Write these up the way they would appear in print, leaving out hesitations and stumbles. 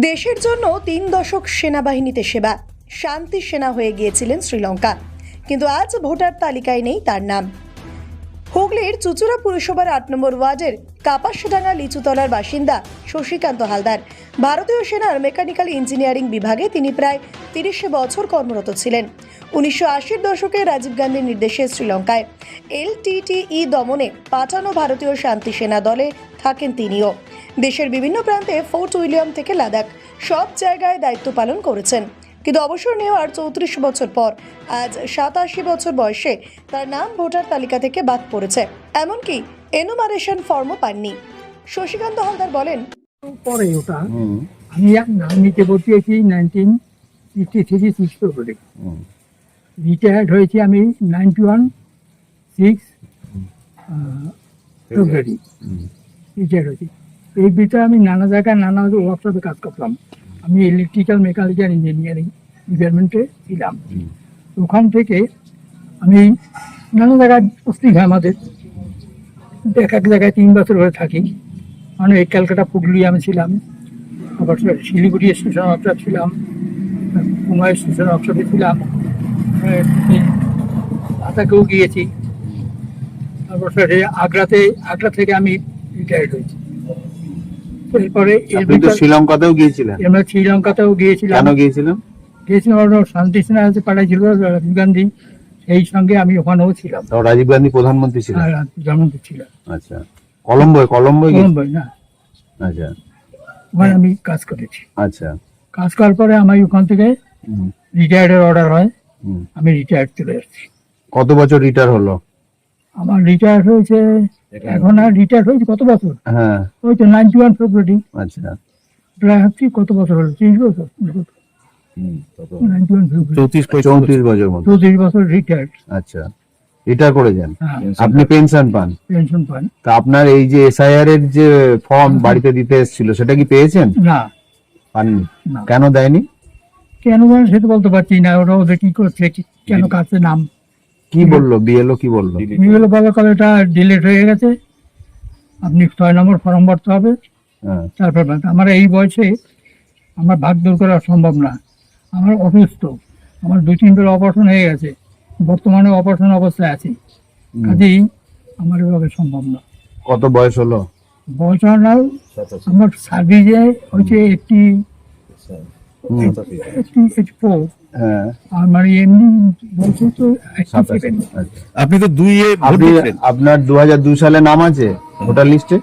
দেশের জন্য 3 দশক সেনাবাহিনীতে সেবা, শান্তি সেনা হয়ে গিয়েছিলেন শ্রীলঙ্কা, কিন্তু আজ ভোটার তালিকায় নেই তার নাম। হুগলির চুচুড়া পুরসভার 8 নম্বর ওয়ার্ডের কাপাসডাঙ্গা লিচুতলার বাসিন্দা শশীকান্ত হালদার। ভারতীয় সেনার মেকানিক্যাল ইঞ্জিনিয়ারিং বিভাগে তিনি প্রায় 30 বছর কর্মরত ছিলেন। 1980-র দশকে রাজীব গান্ধীর নির্দেশে শ্রীলঙ্কায় LTTE দমনে পাঠানো ভারতীয় শান্তি সেনা দলে থাকেন তিনিও। দেশের বিভিন্ন প্রান্তে ফোর্ট উইলিয়াম থেকে লাদাখ সব জায়গায় দায়িত্ব পালন করেছেন, কিন্তু অবসর নেওয়ার 34 বছর পর আজ 87 বছর বয়সে তার নাম ভোটার তালিকা থেকে বাদ পড়েছে, এমনকি এনুমারেশন ফর্মও পাননি। শশীকান্ত হালদার বলেন, পরে ওটা আমি নাম নিতে ভর্তি হয়েছি 1963 ফেব্রুয়ারি। রিটায়ার্ড হয়েছি আমি 91 ফেব্রুয়ারি রিটায়ার্ড হয়েছি। এই ভিতরে আমি নানা জায়গায় নানা ওয়ার্কশপে কাজ করতাম। আমি ইলেকট্রিক্যাল মেকানিক্যাল ইঞ্জিনিয়ারিং ডিপার্টমেন্টে ছিলাম। ওখান থেকে আমি নানা জায়গায় পোস্টিং হয় আমাদের, এক এক জায়গায় 3 বছর ধরে থাকি। মানে ক্যালকাটা পুরুলিয়ামে ছিলাম, আবার শিলিগুড়ি স্টেশন অফিসার ছিলাম, কুমার স্টেশন অফিসারে ছিলাম, লাদাখেও গিয়েছি। তারপর আগ্রা থেকে আমি রিটায়ার্ড হয়েছি। এরপরে শ্রীলঙ্কাতেও গিয়েছিলেন? শ্রীলঙ্কাতেও গিয়েছিলাম। কেন গিয়েছিলেন? শান্তি সেনা পাঠাইছিল রাজীব গান্ধী, সেই সঙ্গে আমি ওখানেও ছিলাম। রাজীব গান্ধী প্রধানমন্ত্রী ছিলেন? প্রধানমন্ত্রী ছিলাম। আচ্ছা, কলম্বোয় না, আচ্ছা, ওখানে আমি কাজ করেছি। আচ্ছা, কাজ করার পরে আমি ওখান থেকে রিটায়ার্ডের অর্ডার হয়, আমি রিটায়ার্ড চলে যাচ্ছি। কত বছর রিটায়ার হলো? আমার রিটায়ার হয়েছে, এখন আর রিটায়ার হয়েছে কত বছর? হ্যাঁ, ওই তো 91 ফেব্রুয়ারি। আচ্ছা, প্রায় হচ্ছে কত বছর হলো? 30 বছর। 91 ফেব্রুয়ারি 34 বছর মতো। 34 বছর রিটায়ার্ড। আচ্ছা, রিটায়ার করেছেন, হ্যাঁ, আপনি পেনশন পান? পেনশন পান। তা আপনার এই যে SIR এর যে ফর্ম বাড়িতে দিতে এসেছিল, সেটা কি পেয়েছেন? না, পাননি? না। কেন দেয়নি? কেন সেটা বলতে পারছি না। ওরা কি করছে, কেন কাছে নাম কি বললো? BLO কি বললো? বলা করে এটা ডিলিট হয়ে গেছে, আপনি 6 নম্বর ফর্ম ভরতে হবে। হ্যাঁ, তারপর আমার এই বয়সে আমার ভাগ দূর করা সম্ভব না। আমার অসুস্থ, আমার 2-3 বার অপারেশন হয়ে গেছে, বর্তমানে অপারেশন অবস্থায় আছি, কাজেই আমার এভাবে সম্ভব না। কত বয়স হলো? বয়স হল আমার সার্ভিসে হচ্ছে 84, হ্যাঁ, আর মানে এমনি বলছে তো 87। আপনি তো 2-এ ভোট দিয়েছেন। আপনার 2002 সালে নাম আছে ভোটার লিস্টে?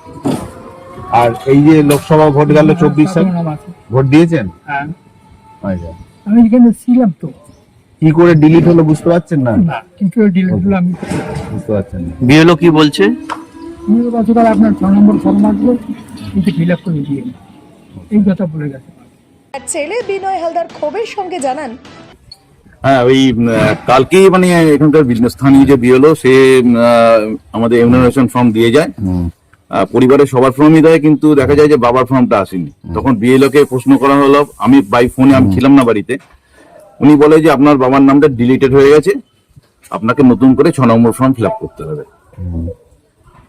আর এই যে লোকসভা ভোট গেল 24 সাল, নাম আছে। ভোট দিয়েছেন? হ্যাঁ, আচ্ছা, আমি এখানে ছিলাম তো। কি করে ডিলিট হলো বুঝতে পারছেন না? না, কি করে ডিলিট হলো আমি বুঝতে পারছেন না। BLO কি বলছে? গতকাল আপনার 6 নম্বর ফর্ম আসলো, কিন্তু ফিল আপ করে দিয়ে এই কথা বলে গেছে। আর ছেলে বিনয় হালদার ক্ষোভের সঙ্গে জানান, হ্যাঁ, ওই কালকেই মানে এখানকার স্থানীয় যে BLO সে আমাদের এনুমারেশন ফর্ম দিয়ে যায়। পরিবারের সবার ফর্মই দেয়, কিন্তু দেখা যায় যে বাবার ফর্মটা আসেনি। তখন BLO কে প্রশ্ন করা হলো, আমি বাই ফোনে, আমি ছিলাম না বাড়িতে। উনি বলে যে আপনার বাবার নামটা ডিলিটেড হয়ে গেছে, আপনাকে নতুন করে 6 নম্বর ফর্ম ফিল আপ করতে হবে।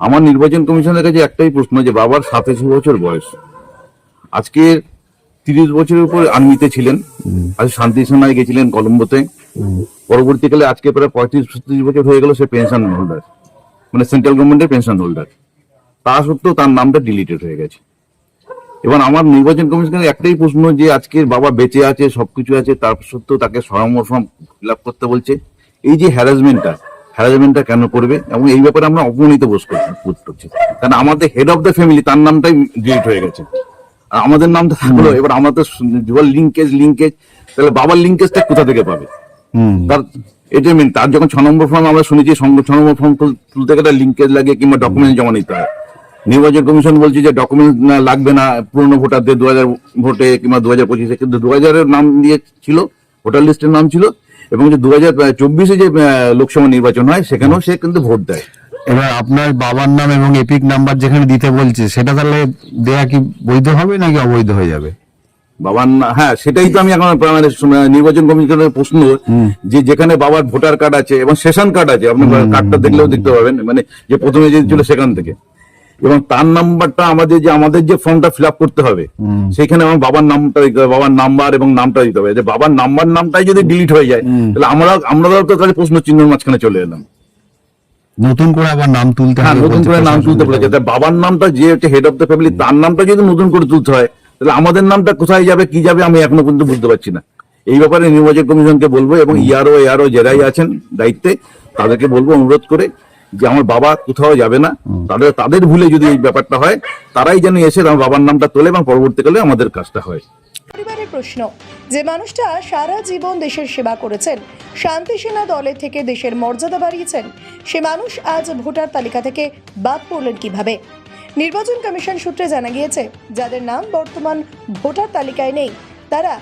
আমার নির্বাচন কমিশনের কাছে একটাই প্রশ্ন, যে বাবার 87 বছর বয়স, আজকে 30 বছরের উপর আর্মিতে ছিলেন, আজ শান্তি সেনায় গেছিলেন কলম্বোতে। পরবর্তীকালে আজকে প্রায় 35-36 বছর হয়ে গেল সে পেনশন হোল্ডার, মানে সেন্ট্রাল গভর্নমেন্টের পেনশন হোল্ডার। তা সত্ত্বেও তার নামটা ডিলিটেড হয়ে গেছে। এবার আমার নির্বাচন কমিশনের একটাই প্রশ্ন, যে আজকের বাবা বেঁচে আছে, সবকিছু আছে, তার সত্ত্বেও তাকে 6 নম্বর ফর্ম ফিল আপ করতে বলছে। এই যে হ্যারাসমেন্টটা কেন করবে? এবং এই ব্যাপারে আমরা অপমানিত বোধ করছি, কারণ আমাদের হেড অফ দ্য ফ্যামিলি, তার নামটাই ডিলিট হয়ে গেছে, আর আমাদের নামটা থাকলো। এবার আমাদের লিঙ্কেজ, তাহলে বাবার লিঙ্কেজটা কোথা থেকে পাবে? তার এটা মেন। তার যখন 6 নম্বর ফর্ম, আমরা শুনেছি 6 নম্বর ফর্ম তুলতে গেলে লিঙ্কেজ লাগে কিংবা ডকুমেন্ট জমা নিতে হয়। নির্বাচন কমিশন বলছে যে ডকুমেন্ট লাগবে না পুরনো ভোটারদের 2000 ভোটে কিংবা 2025-এ, কিন্তু 2000-এর নাম দিয়ে ছিল, ভোটার লিস্টের নাম ছিল, এবং যে 2024-এ যে লোকসভা নির্বাচন হয় সেখানেও সে কিন্তু ভোট দেয়। এবার আপনার বাবার নাম এবং এপিক নাম্বার যেখানে দিতে বলছে, সেটা তাহলে দেয়া কি বৈধ হবে নাকি অবৈধ হয়ে যাবে? বাবার হ্যাঁ, সেটাই তো আমি এখন নির্বাচন কমিশনের প্রশ্ন, যে যেখানে বাবার ভোটার কার্ড আছে এবং সেশন কার্ড আছে, আপনি কার্ডটা দেখলেও দেখতে পাবেন, মানে যে প্রথমে যে ছিল সেখান থেকে, এবং তার নাম্বারটা আমাদের যে ফর্মটা ফিল আপ করতে হবে সেখানে আমার বাবার নামটা দিতে হবে, বাবার নাম্বার এবং নামটা দিতে হবে। যে বাবার নামটাই যদি ডিলিট হয়ে যায় তাহলে আমরা তো তাহলে প্রশ্ন চিহ্নের মাঝখানে চলে এলাম। নতুন করে আবার নাম তুলতে হ্যাঁ, হবে নতুন বলছে করে নাম প্রশাসন তুলতে যেটা বলেছে। তা বাবার নামটা যে হচ্ছে হেড অফ দ্য ফ্যামিলি, তার নামটা যদি নতুন করে তুলতে হয় তাহলে আমাদের নামটা কোথায় যাবে কি যাবে আমি এখনো পর্যন্ত বুঝতে পারছি না। এই ব্যাপারে নির্বাচন কমিশনকে বলবো এবং এআরও যারাই আছেন দায়িত্বে তাদেরকে বলবো অনুরোধ করে যে আমার বাবা কোথাও যাবে না, তাদের ভুলে যদি এই ব্যাপারটা হয় তারাই যেন এসে আমার বাবার নামটা তোলে এবং পরবর্তীকালে আমাদের কাজটা হয়। পরিবারের প্রশ্ন, যে মানুষটা সারা জীবন দেশের সেবা করেছেন, শান্তি সেনা দলের থেকে দেশের মর্যাদা বাড়িয়েছেন, সে মানুষ আজ ভোটার তালিকা থেকে বাদ পড়লেন কিভাবে? নির্বাচন কমিশন সূত্রে জানা গিয়েছে, যাদের নাম বর্তমান ভোটার তালিকায় নেই তারা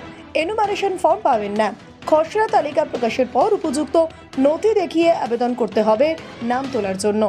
এনুমারেশন ফর্ম পাবেন না। খসড়া তালিকা প্রকাশের পর উপযুক্ত নথি দেখিয়ে আবেদন করতে হবে নাম তোলার জন্য।